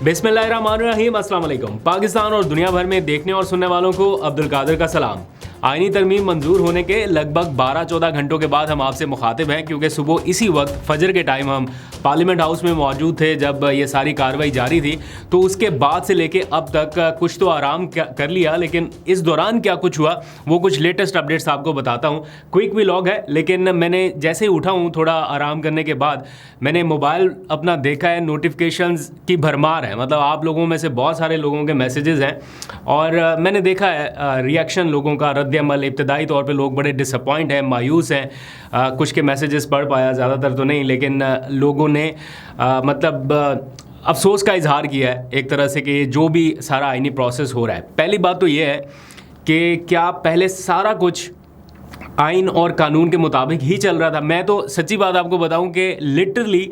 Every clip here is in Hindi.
बिस्मिल्लाहिर्रहमानिर्रहीम, अस्सलाम वालेकुम। पाकिस्तान और दुनिया भर में देखने और सुनने वालों को अब्दुल कादिर का सलाम। आईनी तरमीम मंजूर होने के लगभग 12-14 घंटों के बाद हम आपसे मुखातिब हैं, क्योंकि सुबह इसी वक्त फजर के टाइम हम पार्लियामेंट हाउस में मौजूद थे जब ये सारी कार्रवाई जारी थी। तो उसके बाद से लेके अब तक कुछ तो आराम कर लिया, लेकिन इस दौरान क्या कुछ हुआ वो कुछ लेटेस्ट अपडेट्स आपको बताता हूँ। क्विक व्लॉग है, लेकिन मैंने जैसे ही उठा हूँ थोड़ा आराम करने के बाद मैंने मोबाइल अपना देखा है, नोटिफिकेशंस की भरमार है। मतलब आप लोगों में से बहुत सारे लोगों के मैसेजेस हैं और मैंने देखा है रिएक्शन लोगों का, रद्द अमल। इब्तदाई तौर पे लोग बड़े डिसअपॉइंट हैं, मायूस हैं। कुछ के मैसेजेस पढ़ पाया, ज़्यादातर तो नहीं, लेकिन लोगों ने मतलब अफसोस का इजहार किया है एक तरह से कि जो भी सारा आईनी प्रोसेस हो रहा है। पहली बात तो ये है कि क्या पहले सारा कुछ आइन और कानून के मुताबिक ही चल रहा था? मैं तो सच्ची बात आपको बताऊं कि लिटरली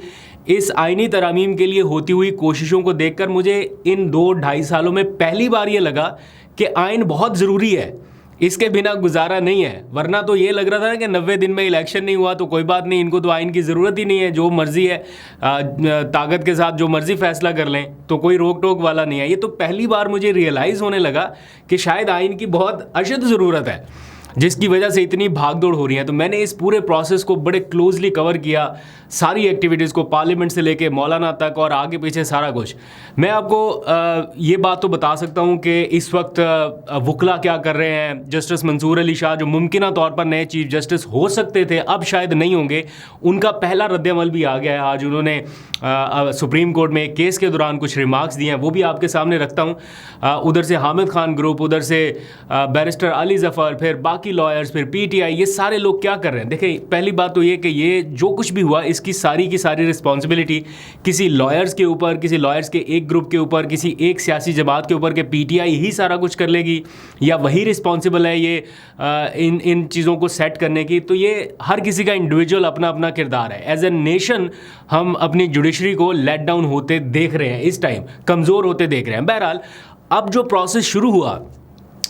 इस आइनी तरामीम के लिए होती हुई कोशिशों को देखकर मुझे इन 2-2.5 सालों में पहली बार ये लगा कि आइन बहुत ज़रूरी है, इसके बिना गुजारा नहीं है। वरना तो ये लग रहा था कि 90 दिन में इलेक्शन नहीं हुआ तो कोई बात नहीं, इनको तो आइन की ज़रूरत ही नहीं है, जो मर्ज़ी है ताकत के साथ जो मर्ज़ी फ़ैसला कर लें, तो कोई रोक टोक वाला नहीं है। ये तो पहली बार मुझे रियलाइज़ होने लगा कि शायद आइन की बहुत अशद ज़रूरत है, जिसकी वजह से इतनी भागदौड़ हो रही है। तो मैंने इस पूरे प्रोसेस को बड़े क्लोजली कवर किया, सारी एक्टिविटीज़ को, पार्लियामेंट से लेके मौलाना तक और आगे पीछे सारा कुछ। मैं आपको ये बात तो बता सकता हूँ कि इस वक्त वकला क्या कर रहे हैं। जस्टिस मंसूर अली शाह जो मुमकिन तौर पर नए चीफ जस्टिस हो सकते थे, अब शायद नहीं होंगे, उनका पहला रद्द-ए-अमल भी आ गया है। आज उन्होंने सुप्रीम कोर्ट में एक केस के दौरान कुछ रिमार्क्स दिए हैं, वो भी आपके सामने रखता हूँ। उधर से हामिद खान ग्रुप, उधर से बैरिस्टर अली ज़फ़र, फिर बाकी लॉयर्स, फिर पीटीआई, ये सारे लोग क्या कर रहे हैं? देखिए, पहली बात तो ये कि ये जो कुछ भी हुआ इसकी सारी की सारी रिस्पॉन्सिबिलिटी किसी लॉयर्स के ऊपर, किसी लॉयर्स के एक ग्रुप के ऊपर, किसी एक सियासी जमात के ऊपर, कि पीटीआई ही सारा कुछ कर लेगी या वही रिस्पॉन्सिबल है ये इन चीज़ों को सेट करने की। तो ये हर किसी का इंडिविजुअल अपना अपना किरदार है। एज ए नेशन हम अपनी जुडिशरी को लेट डाउन होते देख रहे हैं, इस टाइम कमज़ोर होते देख रहे हैं। बहरहाल, अब जो प्रोसेस शुरू हुआ,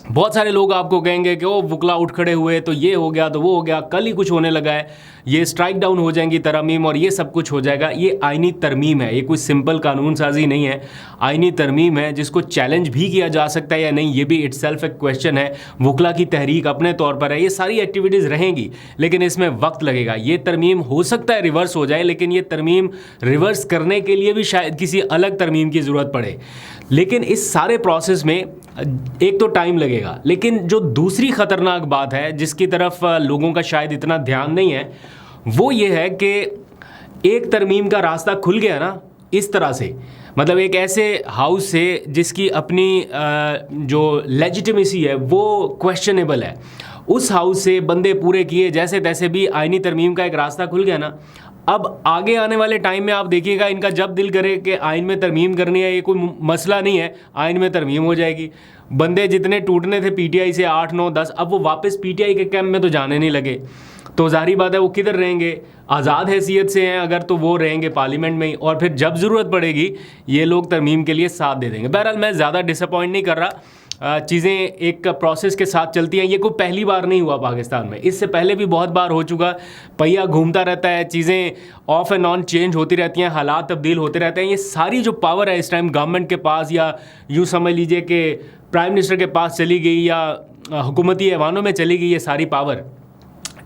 बहुत सारे लोग आपको कहेंगे कि वो वकला उठ खड़े हुए तो ये हो गया तो वो हो गया, कल ही कुछ होने लगा है, ये स्ट्राइक डाउन हो जाएंगी तरमीम और ये सब कुछ हो जाएगा। ये आइनी तरमीम है, ये कोई सिंपल कानून साजी नहीं है, आइनी तरमीम है जिसको चैलेंज भी किया जा सकता है या नहीं, ये भी इटसेल्फ एक क्वेश्चन है। वकला की तहरीक अपने तौर पर है, ये सारी एक्टिविटीज़ रहेंगी, लेकिन इसमें वक्त लगेगा। ये तरमीम हो सकता है रिवर्स हो जाए, लेकिन ये तरमीम रिवर्स करने के लिए भी शायद किसी अलग तरमीम की ज़रूरत पड़े। लेकिन इस सारे प्रोसेस में एक तो टाइम लगेगा, लेकिन जो दूसरी ख़तरनाक बात है जिसकी तरफ लोगों का शायद इतना ध्यान नहीं है, वो ये है कि एक तरमीम का रास्ता खुल गया ना इस तरह से, मतलब एक ऐसे हाउस से जिसकी अपनी जो लेजिटिमेसी है वो क्वेश्चनेबल है, उस हाउस से बंदे पूरे किए जैसे तैसे भी आइनी तरमीम का एक रास्ता खुल गया ना। अब आगे आने वाले टाइम में आप देखिएगा, इनका जब दिल करे कि आइन में तरमीम करनी है, ये कोई मसला नहीं है, आइन में तरमीम हो जाएगी। बंदे जितने टूटने थे पीटीआई से 8, 9, 10, अब वो वापस पीटीआई के कैंप में तो जाने नहीं लगे, तो जाहिर बात है वो किधर रहेंगे? आज़ाद हैसियत से हैं अगर, तो वो रहेंगे पार्लियामेंट में ही, और फिर जब ज़रूरत पड़ेगी ये लोग तरमीम के लिए साथ दे देंगे। बहरहाल, मैं ज़्यादा डिसअपॉइंट नहीं कर रहा, चीज़ें एक प्रोसेस के साथ चलती हैं। ये कोई पहली बार नहीं हुआ पाकिस्तान में, इससे पहले भी बहुत बार हो चुका। पहिया घूमता रहता है, चीज़ें ऑफ एंड ऑन चेंज होती रहती हैं, हालात तब्दील होते रहते हैं। ये सारी जो पावर है इस टाइम गवर्नमेंट के पास, या यूँ समझ लीजिए कि प्राइम मिनिस्टर के पास चली गई या हुकूमती ऐवानों में चली गई, ये सारी पावर।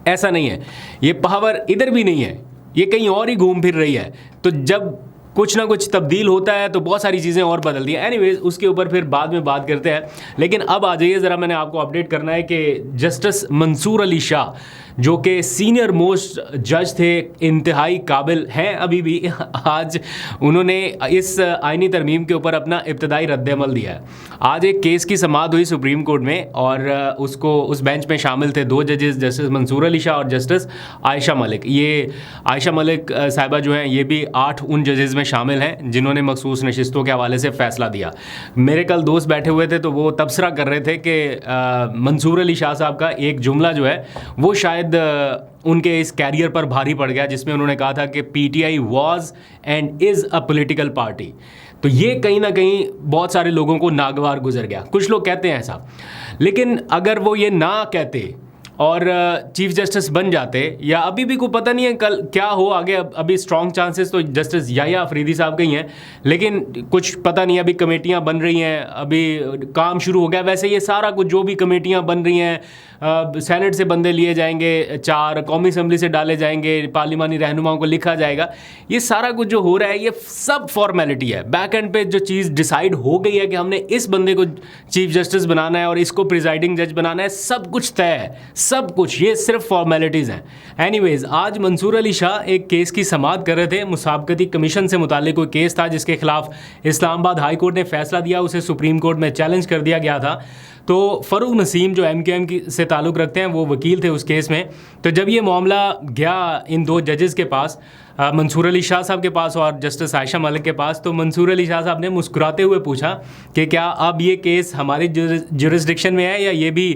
ऐसा नहीं है, ये पावर इधर भी नहीं है, ये कहीं और ही घूम फिर रही है। तो जब कुछ ना कुछ तब्दील होता है तो बहुत सारी चीज़ें और बदलती हैं। एनीवेज, उसके ऊपर फिर बाद में बात करते हैं। लेकिन अब आ जाइए ज़रा, मैंने आपको अपडेट करना है कि जस्टिस मंसूर अली शाह जो कि सीनियर मोस्ट जज थे, इंतहाई काबिल हैं अभी भी, आज उन्होंने इस आइनी तरमीम के ऊपर अपना इब्तदाई रद्द-ए-अमल दिया है। आज एक केस की समाअत हुई सुप्रीम कोर्ट में और उस बेंच में शामिल थे 2 जजेस, जस्टिस मंसूर अली शाह और जस्टिस आयशा मलिक। ये आयशा मलिक साहिबा जो हैं, ये भी 8 उन जजेस में शामिल हैं जिन्होंने मखसूस नशिस्तों के हवाले से फ़ैसला दिया। मेरे कल दोस्त बैठे हुए थे तो वो तबसरा कर रहे थे कि मंसूर अली शाह साहब का एक जुमला जो है वो शायद उनके इस कैरियर पर भारी पड़ गया, जिसमें उन्होंने कहा था कि PTI was and is a political party. तो ये कहीं ना कहीं बहुत सारे लोगों को नागवार गुजर गया। कुछ लोग कहते हैं ऐसा, लेकिन अगर वो ये ना कहते और चीफ जस्टिस बन जाते, या अभी भी कोई पता नहीं है कल क्या हो आगे। अभी स्ट्रॉन्ग चांसेस तो जस्टिस याह्या अफरीदी साहब के ही हैं, लेकिन कुछ पता नहीं, अभी कमेटियां बन रही हैं, अभी काम शुरू हो गया। वैसे ये सारा कुछ जो भी कमेटियां बन रही हैं, सेनेट से बंदे लिए जाएंगे, 4 कौमी असम्बली से डाले जाएंगे, पार्लिमानी रहनुमाओं को लिखा जाएगा, ये सारा कुछ जो हो रहा है ये सब फॉर्मेलिटी है। बैक एंड पे जो चीज़ डिसाइड हो गई है कि हमने इस बंदे को चीफ जस्टिस बनाना है और इसको प्रिजाइडिंग जज बनाना है, सब कुछ तय है, सब कुछ, ये सिर्फ फॉर्मेलिटीज़ हैं। एनीवेज, आज मंसूर अली शाह एक केस की समाअत कर रहे थे। मुसाबकती कमीशन से मुताल्लिक कोई केस था जिसके खिलाफ इस्लामाबाद हाई कोर्ट ने फैसला दिया, उसे सुप्रीम कोर्ट में चैलेंज कर दिया गया था। तो फ़रूक नसीम जो MQM की से ताल्लुक़ रखते हैं वो वकील थे उस केस में। तो जब ये मामला गया इन 2 जजेस के पास, मंसूर अली शाह साहब के पास और जस्टिस आयशा मलिक के पास, तो मंसूर अली शाह साहब ने मुस्कुराते हुए पूछा कि क्या अब ये केस हमारी जुरिस्डिक्शन में है या ये भी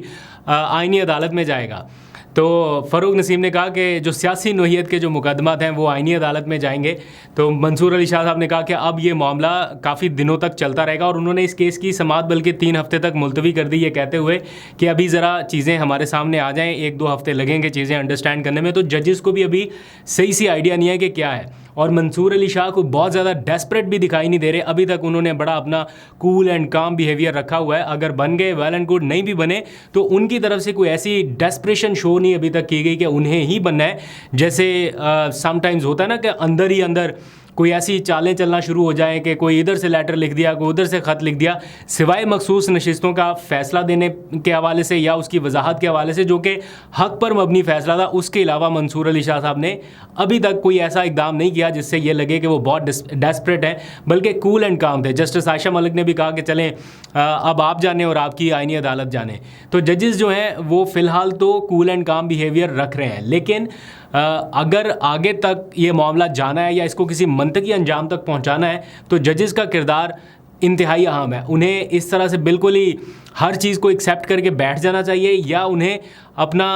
आईनी अदालत में जाएगा। तो फ़रूक नसीम ने कहा कि जो सियासी नोहियत के जो मुकदमात हैं वो आईनी अदालत में जाएंगे। तो मंसूर अली शाह साहब ने कहा कि अब ये मामला काफ़ी दिनों तक चलता रहेगा, और उन्होंने इस केस की समाअत बल्कि 3 हफ्ते तक मुलतवी कर दी, ये कहते हुए कि अभी ज़रा चीज़ें हमारे सामने आ जाएँ, 1-2 हफ्ते लगेंगे चीज़ें अंडरस्टैंड करने में। तो जजेस को भी अभी सही सी आइडिया नहीं है कि क्या है, और मंसूर अली शाह को बहुत ज़्यादा डेस्परेट भी दिखाई नहीं दे रहे। अभी तक उन्होंने बड़ा अपना कूल एंड काम बिहेवियर रखा हुआ है। अगर बन गए वेल एंड गुड, नहीं भी बने तो उनकी तरफ से कोई ऐसी डेस्परेशन शो नहीं अभी तक की गई कि उन्हें ही बनना है। जैसे समटाइम्स होता है ना कि अंदर ही अंदर कोई ऐसी चालें चलना शुरू हो जाएं कि कोई इधर से लेटर लिख दिया, कोई उधर से ख़त लिख दिया, सिवाय मखसूस नशिस्तों का फ़ैसला देने के हवाले से या उसकी वजाहत के हवाले से जो कि हक़ पर मबनी फ़ैसला था, उसके अलावा मंसूर अली शाह साहब ने अभी तक कोई ऐसा इकदाम नहीं किया जिससे ये लगे कि वो बहुत डेस्परेट हैं, बल्कि कूल एंड काम थे। जस्टिस आयशा मलिक ने भी कहा कि चलें अब आप जाने और आपकी आईनी अदालत जाने। तो जजेस जो हैं वो फ़िलहाल तो कूल एंड काम बिहेवियर रख रहे हैं, लेकिन अगर आगे तक ये मामला जाना है या इसको किसी मंतकी अंजाम तक पहुंचाना है तो जजेस का किरदार इंतहाई अहम है। उन्हें इस तरह से बिल्कुल ही हर चीज़ को एक्सेप्ट करके बैठ जाना चाहिए या उन्हें अपना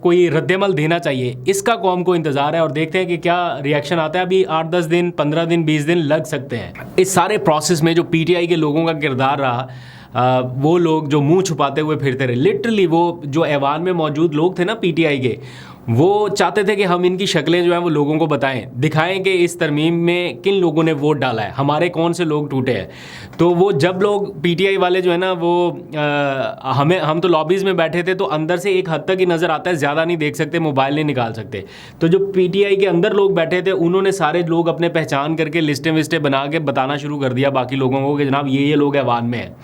कोई रद्दमल देना चाहिए, इसका कौम को इंतज़ार है। और देखते हैं कि क्या रिएक्शन आता है। अभी 8-10 दिन, 15 दिन, 20 दिन लग सकते हैं। इस सारे प्रोसेस में जो PTI के लोगों का किरदार रहा, वो लोग जो मुंह छुपाते हुए फिरते रहे, लिटरली वो जो ऐवान में मौजूद लोग थे ना PTI के, वो चाहते थे कि हम इनकी शक्लें जो हैं वो लोगों को बताएं, दिखाएं कि इस तरमीम में किन लोगों ने वोट डाला है, हमारे कौन से लोग टूटे हैं। तो वो जब लोग PTI वाले जो है ना वो हम तो लॉबीज़ में बैठे थे तो अंदर से एक हद तक ही नज़र आता है, ज़्यादा नहीं देख सकते, मोबाइल नहीं निकाल सकते। तो जो PTI के अंदर लोग बैठे थे उन्होंने सारे लोग अपने पहचान करके लिस्टें विस्टें बना के बताना शुरू कर दिया बाकी लोगों को कि जनाब ये लोग ऐवान में हैं।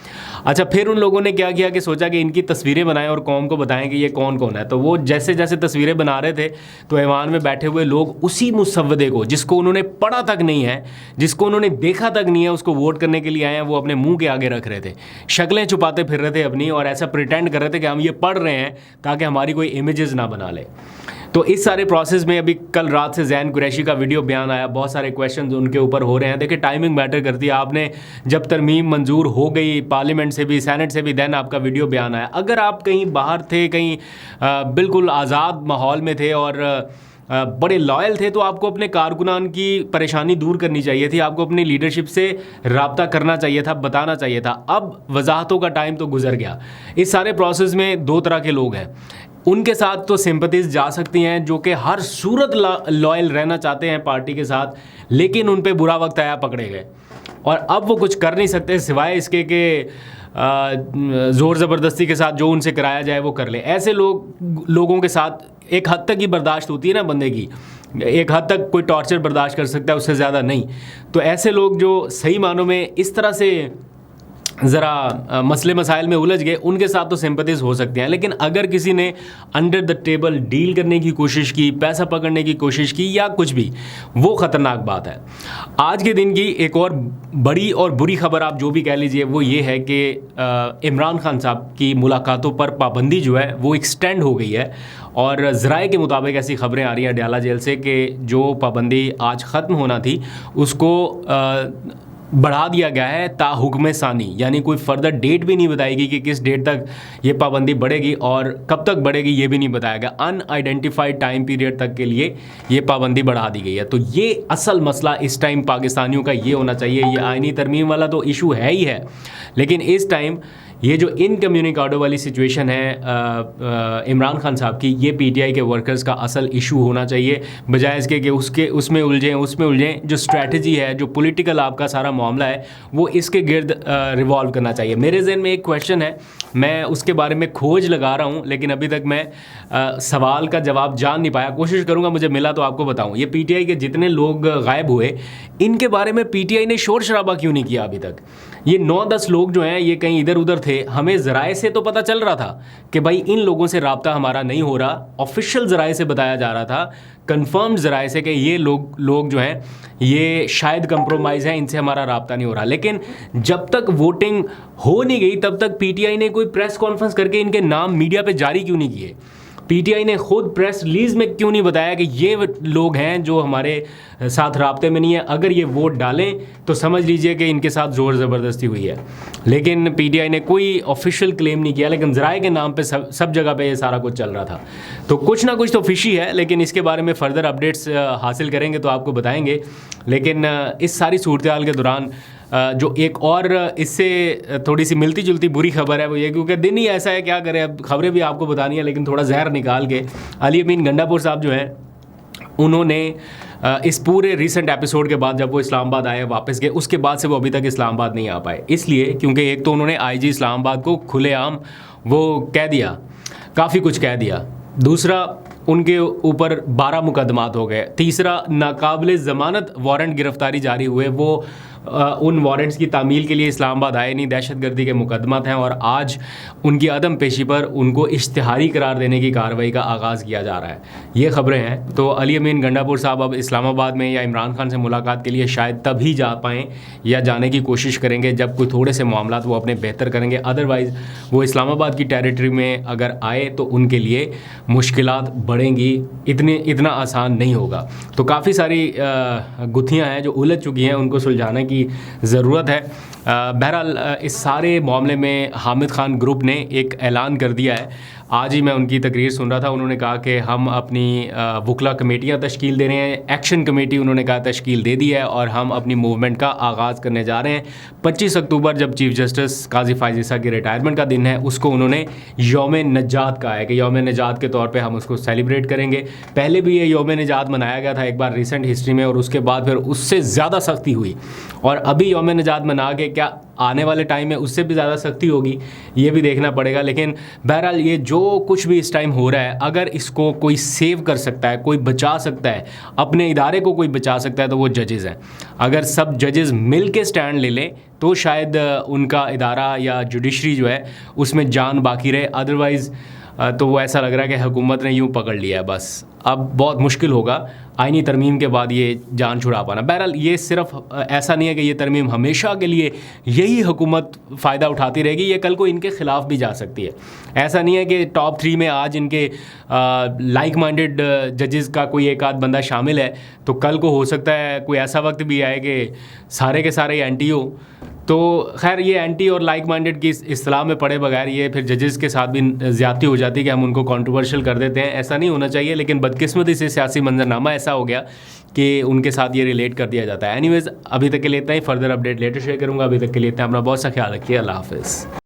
अच्छा, फिर उन लोगों ने क्या किया कि सोचा कि इनकी तस्वीरें बनाएं और कौम को बताएं कि ये कौन कौन है। तो वो जैसे जैसे तस्वीरें बना रहे थे तो ऐवान में बैठे हुए लोग उसी मुसव्वदे को, जिसको उन्होंने पढ़ा तक नहीं है, जिसको उन्होंने देखा तक नहीं है, उसको वोट करने के लिए आए हैं, वो अपने मुंह के आगे रख रहे थे, शक्लें छुपाते फिर रहे थे अपनी, और ऐसा प्रिटेंड कर रहे थे कि हम ये पढ़ रहे हैं ताकि हमारी कोई इमेजेस ना बना ले। तो इस सारे प्रोसेस में अभी कल रात से ज़ैन कुरैशी का वीडियो बयान आया, बहुत सारे क्वेश्चंस उनके ऊपर हो रहे हैं। देखिए, टाइमिंग मैटर करती है। आपने जब तरमीम मंजूर हो गई पार्लियामेंट से भी, सेनेट से भी, देन आपका वीडियो बयान आया। अगर आप कहीं बाहर थे, कहीं बिल्कुल आज़ाद माहौल में थे और बड़े लॉयल थे, तो आपको अपने कारकुनान की परेशानी दूर करनी चाहिए थी, आपको अपनी लीडरशिप से रब्ता करना चाहिए था, बताना चाहिए था। अब वजाहतों का टाइम तो गुजर गया। इस सारे प्रोसेस में 2 तरह के लोग हैं। उनके साथ तो सिंपैथीज जा सकती हैं जो कि हर सूरत लॉयल रहना चाहते हैं पार्टी के साथ, लेकिन उन पे बुरा वक्त आया, पकड़े गए, और अब वो कुछ कर नहीं सकते सिवाय इसके कि ज़ोर ज़बरदस्ती के साथ जो उनसे कराया जाए वो कर ले। ऐसे लोगों के साथ एक हद तक ही बर्दाश्त होती है ना बंदे की, एक हद तक कोई टॉर्चर बर्दाश्त कर सकता है, उससे ज़्यादा नहीं। तो ऐसे लोग जो सही मानों में इस तरह से ज़रा मसले मसाइल में उलझ गए, उनके साथ तो सिंपैथीज हो सकती हैं। लेकिन अगर किसी ने अंडर द टेबल डील करने की कोशिश की, पैसा पकड़ने की कोशिश की या कुछ भी, वो ख़तरनाक बात है। आज के दिन की एक और बड़ी और बुरी खबर, आप जो भी कह लीजिए, वो ये है कि इमरान खान साहब की मुलाकातों पर पाबंदी जो है वो एक्सटेंड हो गई है। और ज़राए के मुताबिक ऐसी खबरें आ रही हैं अडयाला जेल से कि जो पाबंदी आज ख़त्म होना थी उसको बढ़ा दिया गया है ताहुक्म सानी, यानी कोई फर्दर डेट भी नहीं बताएगी कि किस डेट तक ये पाबंदी बढ़ेगी और कब तक बढ़ेगी, ये भी नहीं बताया गया। अनआइडेंटिफाइड टाइम पीरियड तक के लिए ये पाबंदी बढ़ा दी गई है। तो ये असल मसला इस टाइम पाकिस्तानियों का ये होना चाहिए। ये आईनी तरमीम वाला तो इशू है ही है, लेकिन इस टाइम ये जो इनकम्युनिकाडो वाली सिचुएशन है इमरान खान साहब की, ये पीटीआई के वर्कर्स का असल इशू होना चाहिए, बजाय इसके कि उसमें उलझें। जो स्ट्रैटेजी है, जो पॉलिटिकल आपका सारा मामला है, वो इसके गिर्द रिवॉल्व करना चाहिए। मेरे जहन में एक क्वेश्चन है, मैं उसके बारे में खोज लगा रहा हूँ, लेकिन अभी तक मैं सवाल का जवाब जान नहीं पाया। कोशिश करूँगा, मुझे मिला तो आपको बताऊँ। ये पीटीआई के जितने लोग गायब हुए, इनके बारे में पीटीआई ने शोर शराबा क्यों नहीं किया अभी तक? ये 9-10 लोग जो हैं, ये कहीं इधर उधर थे। हमें ज़राए से तो पता चल रहा था कि भाई इन लोगों से रब्ता हमारा नहीं हो रहा। ऑफिशियल ज़राए से बताया जा रहा था, कंफर्म्ड ज़राए से, कि ये लोग जो हैं ये शायद कंप्रोमाइज़ हैं, इनसे हमारा रब्ता नहीं हो रहा। लेकिन जब तक वोटिंग हो नहीं गई, तब तक पीटीआई ने कोई प्रेस कॉन्फ्रेंस करके इनके नाम मीडिया पे जारी क्यों नहीं किए? पीटीआई ने खुद प्रेस रिलीज़ में क्यों नहीं बताया कि ये लोग हैं जो हमारे साथ राब्ते में नहीं है, अगर ये वोट डालें तो समझ लीजिए कि इनके साथ ज़ोर ज़बरदस्ती हुई है। लेकिन पीटीआई ने कोई ऑफिशियल क्लेम नहीं किया, लेकिन ज़राए के नाम पे सब जगह पे ये सारा कुछ चल रहा था। तो कुछ ना कुछ तो फिशी है, लेकिन इसके बारे में फ़र्दर अपडेट्स हासिल करेंगे तो आपको बताएंगे। लेकिन इस सारी सूरत हाल के दौरान जो एक और इससे थोड़ी सी मिलती जुलती बुरी खबर है वो ये, क्योंकि दिन ही ऐसा है, क्या करें, अब खबरें भी आपको बतानी है, लेकिन थोड़ा जहर निकाल के अली अमीन गंडापुर साहब जो हैं, उन्होंने इस पूरे रीसेंट एपिसोड के बाद जब वो इस्लामाबाद आए वापस गए, उसके बाद से वो अभी तक इस्लामाबाद नहीं आ पाए। इसलिए क्योंकि एक तो उन्होंने आईजी इस्लामाबाद को खुलेआम वो कह दिया, काफ़ी कुछ कह दिया। दूसरा, उनके ऊपर 12 मुकदमात हो गए। तीसरा, नाकाबिल ज़मानत वारंट गिरफ्तारी जारी हुए, वो उन वारंट्स की तामील के लिए इस्लामाबाद आए नहीं, दहशतगर्दी के मुकदमात हैं। और आज उनकी अदम पेशी पर उनको इश्तिहारी करार देने की कार्रवाई का आगाज़ किया जा रहा है। ये ख़बरें हैं। तो अली अमीन गंडापुर साहब अब इस्लामाबाद में या इमरान खान से मुलाकात के लिए शायद तभी जा पाएँ या जाने की कोशिश करेंगे जब कोई थोड़े से मामलात वो अपने बेहतर करेंगे। अदरवाइज़ वो इस्लामाबाद की टेरिटरी में अगर आए तो उनके लिए मुश्किलात बढ़ेंगी, इतना आसान नहीं होगा। तो काफ़ी सारी गुत्थियाँ हैं जो उलझ चुकी हैं, उनको सुलझाने की ज़रूरत है। बहरहाल इस सारे मामले में हामिद खान ग्रुप ने एक ऐलान कर दिया है। आज ही मैं उनकी तकरीर सुन रहा था, उन्होंने कहा कि हम अपनी वकला कमेटियाँ तश्कील दे रहे हैं। एक्शन कमेटी उन्होंने कहा तश्कील दे दी है और हम अपनी मूवमेंट का आगाज़ करने जा रहे हैं। 25 अक्टूबर जब चीफ जस्टिस काजी फ़ाइज़ ईसा की रिटायरमेंट का दिन है, उसको उन्होंने यौम निजात कहा है कि यौम निजात के तौर पे हम उसको सेलिब्रेट करेंगे। पहले भी ये यौम निजात मनाया गया था एक बार रिसेंट हिस्ट्री में, और उसके बाद फिर उससे ज़्यादा सख्ती हुई, और अभी यौम निजात मना के क्या आने वाले टाइम में उससे भी ज़्यादा सख्ती होगी, ये भी देखना पड़ेगा। लेकिन बहरहाल ये जो कुछ भी इस टाइम हो रहा है, अगर इसको कोई सेव कर सकता है, कोई बचा सकता है, अपने इदारे को कोई बचा सकता है, तो वो जजेज़ हैं। अगर सब जजेज़ मिल के स्टैंड ले लें तो शायद उनका इदारा या जुडिशरी जो है उसमें जान बाकी रहे। अदरवाइज़ तो वो ऐसा लग रहा है कि हुकूमत ने यूँ पकड़ लिया है बस। अब बहुत मुश्किल होगा आईनी तरमीम के बाद ये जान छुड़ा पाना। बहरहाल ये सिर्फ ऐसा नहीं है कि ये तरमीम हमेशा के लिए यही हुकूमत फ़ायदा उठाती रहेगी, ये कल को इनके ख़िलाफ़ भी जा सकती है। ऐसा नहीं है कि टॉप 3 में आज इनके लाइक माइंडेड जजेस का कोई एक आध बंदा शामिल है, तो कल को हो सकता है कोई ऐसा वक्त भी आए कि सारे के सारे एंटी हो। तो खैर, ये एंटी और लाइक माइंडेड की इस्तिलाह में पड़े बगैर ये फिर जजेस के साथ भी ज़्यादती हो जाती है कि हम उनको कंट्रोवर्शियल कर देते हैं। ऐसा नहीं होना चाहिए, लेकिन बदकिस्मती से सियासी मंजरनामा ऐसा हो गया कि उनके साथ ये रिलेट कर दिया जाता है। एनीवेज़, अभी तक के लिए इतना ही। फर्दर अपडेट लेटर शेयर करूँगा। अभी तक के लिए इतना। अपना बहुत सा ख्याल रखिए। अल्लाह हाफ़िज़।